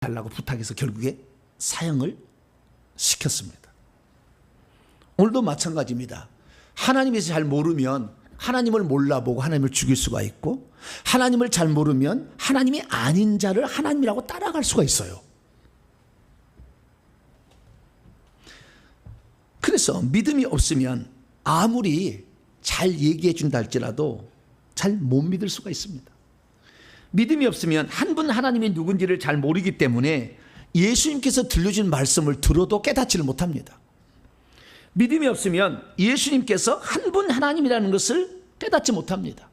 달라고 부탁해서 결국에 사형을 시켰습니다. 오늘도 마찬가지입니다. 하나님에서 잘 모르면 하나님을 몰라보고 하나님을 죽일 수가 있고, 하나님을 잘 모르면 하나님이 아닌 자를 하나님이라고 따라갈 수가 있어요. 그래서 믿음이 없으면 아무리 잘 얘기해 준다 할지라도 잘 못 믿을 수가 있습니다. 믿음이 없으면 한 분 하나님이 누군지를 잘 모르기 때문에 예수님께서 들려준 말씀을 들어도 깨닫지를 못합니다. 믿음이 없으면 예수님께서 한 분 하나님이라는 것을 깨닫지 못합니다.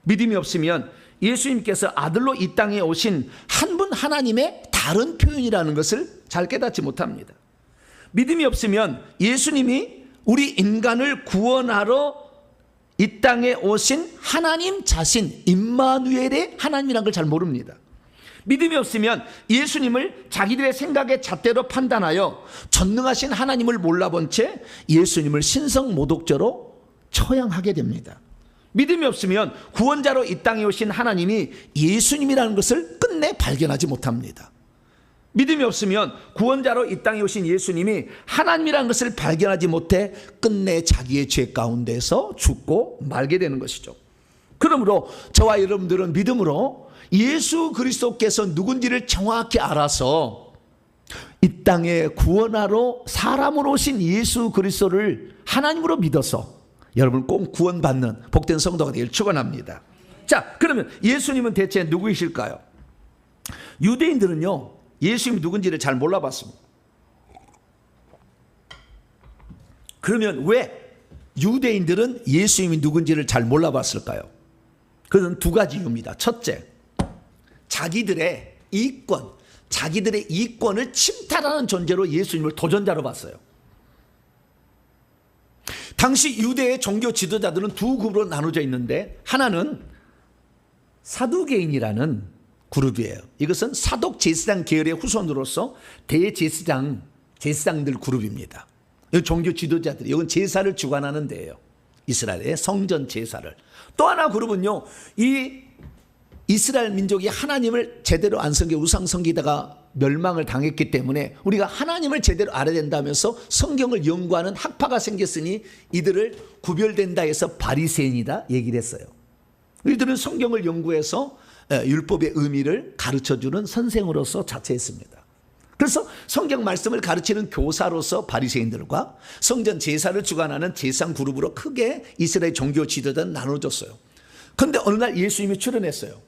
믿음이 없으면 예수님께서 아들로 이 땅에 오신 한 분 하나님의 다른 표현이라는 것을 잘 깨닫지 못합니다. 믿음이 없으면 예수님이 우리 인간을 구원하러 이 땅에 오신 하나님 자신 임마누엘의 하나님이라는 걸 잘 모릅니다. 믿음이 없으면 예수님을 자기들의 생각의 잣대로 판단하여 전능하신 하나님을 몰라본 채 예수님을 신성모독죄로 처형하게 됩니다. 믿음이 없으면 구원자로 이 땅에 오신 하나님이 예수님이라는 것을 끝내 발견하지 못합니다. 믿음이 없으면 구원자로 이 땅에 오신 예수님이 하나님이라는 것을 발견하지 못해 끝내 자기의 죄 가운데서 죽고 말게 되는 것이죠. 그러므로 저와 여러분들은 믿음으로 예수 그리스도께서 누군지를 정확히 알아서 이 땅에 구원하러 사람으로 오신 예수 그리스도를 하나님으로 믿어서 여러분 꼭 구원받는 복된 성도가 되길 축원합니다. 자, 그러면 예수님은 대체 누구이실까요? 유대인들은요, 예수님이 누군지를 잘 몰라봤습니다. 그러면 왜 유대인들은 예수님이 누군지를 잘 몰라봤을까요? 그것은 두 가지 이유입니다. 첫째, 자기들의 이권을 침탈하는 존재로 예수님을 도전자로 봤어요. 당시 유대의 종교 지도자들은 두 그룹으로 나눠져 있는데, 하나는 사두개인이라는 그룹이에요. 이것은 사독 제사장 계열의 후손으로서 제사장들 그룹입니다. 이 종교 지도자들이, 이건 제사를 주관하는 데예요. 이스라엘의 성전 제사를. 또 하나 그룹은요, 이 이스라엘 민족이 하나님을 제대로 안 섬겨 우상 섬기다가 멸망을 당했기 때문에 우리가 하나님을 제대로 알아야 된다면서 성경을 연구하는 학파가 생겼으니 이들을 구별된다 해서 바리새인이다 얘기를 했어요. 이들은 성경을 연구해서 율법의 의미를 가르쳐주는 선생으로서 자처했습니다. 그래서 성경 말씀을 가르치는 교사로서 바리새인들과 성전 제사를 주관하는 제상 그룹으로 크게 이스라엘 종교 지도자는 나눠졌어요. 그런데 어느 날 예수님이 출현했어요.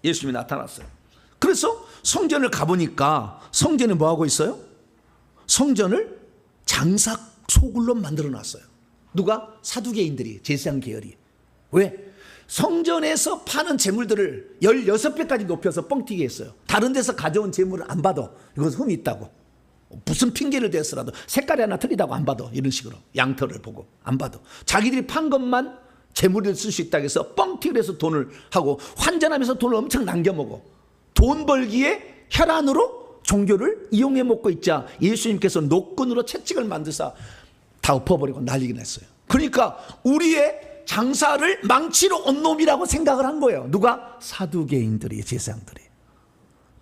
예수님이 나타났어요. 그래서 성전을 가보니까 성전이 뭐하고 있어요? 성전을 장사 소굴로 만들어놨어요. 누가? 사두개인들이, 제사장 계열이. 왜? 성전에서 파는 재물들을 16배까지 높여서 뻥튀기 했어요. 다른 데서 가져온 재물을 안 받아. 이것은 흠이 있다고. 무슨 핑계를 대서라도 색깔이 하나 틀리다고 안 받아. 이런 식으로 양털을 보고 안 받아. 자기들이 판 것만 재물을 쓸 수 있다고 해서 뻥튀기를 해서 돈을 하고 환전하면서 돈을 엄청 남겨먹어. 돈 벌기에 혈안으로 종교를 이용해 먹고 있자 예수님께서 노끈으로 채찍을 만드사 다 엎어버리고 난리가 났어요. 그러니까 우리의 장사를 망치로 온 놈이라고 생각을 한 거예요. 누가? 사두개인들이, 제사장들이.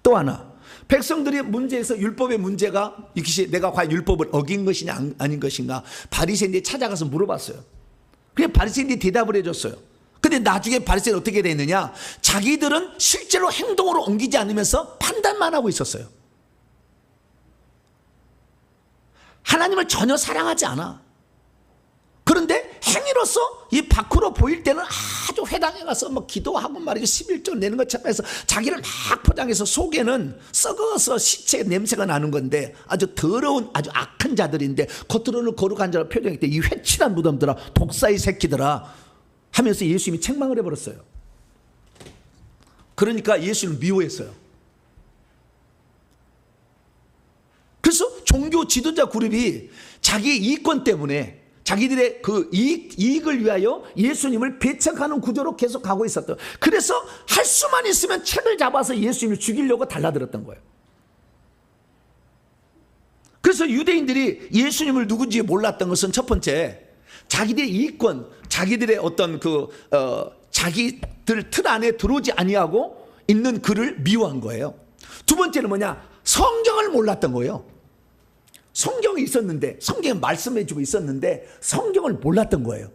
또 하나, 백성들의 문제에서 율법의 문제가 이것이 내가 과연 율법을 어긴 것이냐 아닌 것인가 바리새인들이 찾아가서 물어봤어요. 그냥 바리새인들이 대답을 해줬어요. 근데 나중에 바리새인은 어떻게 됐느냐, 자기들은 실제로 행동으로 옮기지 않으면서 판단만 하고 있었어요. 하나님을 전혀 사랑하지 않아. 그런데 행위로서 이 밖으로 보일 때는 아주 회당에 가서 뭐 기도하고 말이죠, 11조 내는 것처럼 해서 자기를 막 포장해서 속에는 썩어서 시체 냄새가 나는 건데 아주 더러운 아주 악한 자들인데 겉으로는 거룩한 자로 표정일 때 이 회칠한 무덤들아, 독사의 새끼들아 하면서 예수님이 책망을 해버렸어요. 그러니까 예수를 미워했어요. 그래서 종교 지도자 그룹이 자기의 이권 때문에 자기들의 그 이익을 위하여 예수님을 배척하는 구조로 계속 가고 있었던. 그래서 할 수만 있으면 책을 잡아서 예수님을 죽이려고 달라들었던 거예요. 그래서 유대인들이 예수님을 누군지 몰랐던 것은 첫 번째, 자기들의 이익권, 자기들의 어떤 자기들 틀 안에 들어오지 아니하고 있는 그를 미워한 거예요. 두 번째는 뭐냐? 성경을 몰랐던 거예요. 성경이 있었는데, 성경에 말씀해주고 있었는데 성경을 몰랐던 거예요.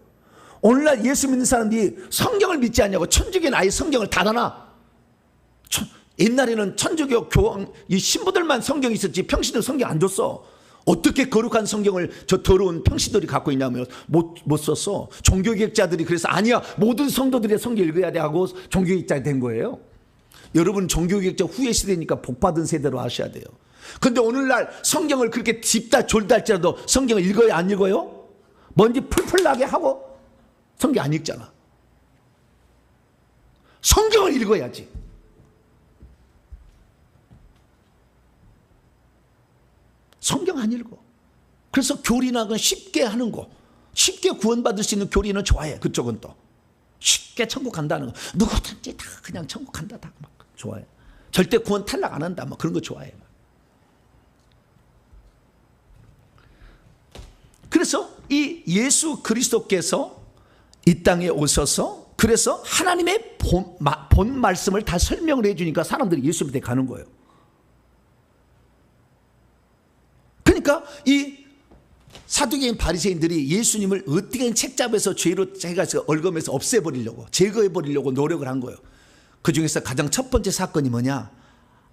오늘날 예수 믿는 사람들이 성경을 믿지 않냐고 천주교는 아예 성경을 닫아놔. 옛날에는 천주교 교황 이 신부들만 성경이 있었지 평신들 성경 안 줬어. 어떻게 거룩한 성경을 저 더러운 평신들이 갖고 있냐면 못 썼어. 종교개혁자들이 그래서 아니야 모든 성도들이 성경 읽어야 돼 하고 종교개혁자 된 거예요. 여러분 종교개혁자 후의 시대니까 복받은 세대로 하셔야 돼요. 근데 오늘날 성경을 그렇게 딥다 졸다 할지라도 성경을 읽어요 안 읽어요? 먼지 풀풀 나게 하고 성경 안 읽잖아. 성경을 읽어야지. 성경 안 읽어. 그래서 교리나 쉽게 하는 거, 쉽게 구원받을 수 있는 교리는 좋아해. 그쪽은 또 쉽게 천국 간다는 거, 누구든지 다 그냥 천국 간다 다 막 좋아해. 절대 구원 탈락 안 한다 뭐 그런 거 좋아해. 그래서 이 예수 그리스도께서 이 땅에 오셔서 그래서 하나님의 본 말씀을 다 설명을 해주니까 사람들이 예수 믿에 가는 거예요. 그러니까 이 사두개인 바리새인들이 예수님을 어떻게 책잡아서 죄로 해가지고 얽으면서 없애버리려고 제거해버리려고 노력을 한 거예요. 그 중에서 가장 첫 번째 사건이 뭐냐?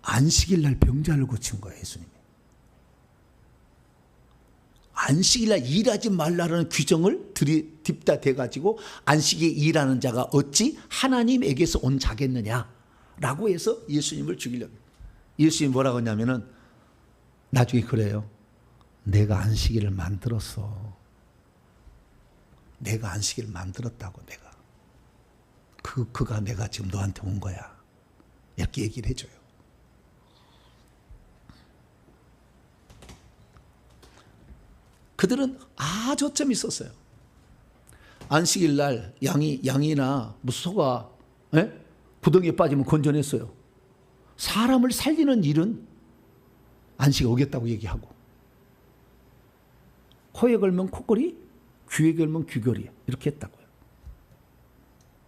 안식일 날 병자를 고친 거예요. 예수님이. 안식일 날 일하지 말라는 규정을 딥다 대가지고 안식일에 일하는 자가 어찌 하나님에게서 온 자겠느냐라고 해서 예수님을 죽이려고. 예수님이 뭐라고 하냐면은 나중에 그래요. 내가 안식일을 만들었어. 내가 안식일을 만들었다고 내가. 그가 내가 지금 너한테 온 거야. 이렇게 얘기를 해줘요. 그들은 저점이 있었어요. 안식일 날 양이나 무슨 소가 구덩이에 빠지면 건져냈어요. 사람을 살리는 일은 안식에 오겠다고 얘기하고 코에 걸면 코걸이, 귀에 걸면 귀걸이 이렇게 했다고.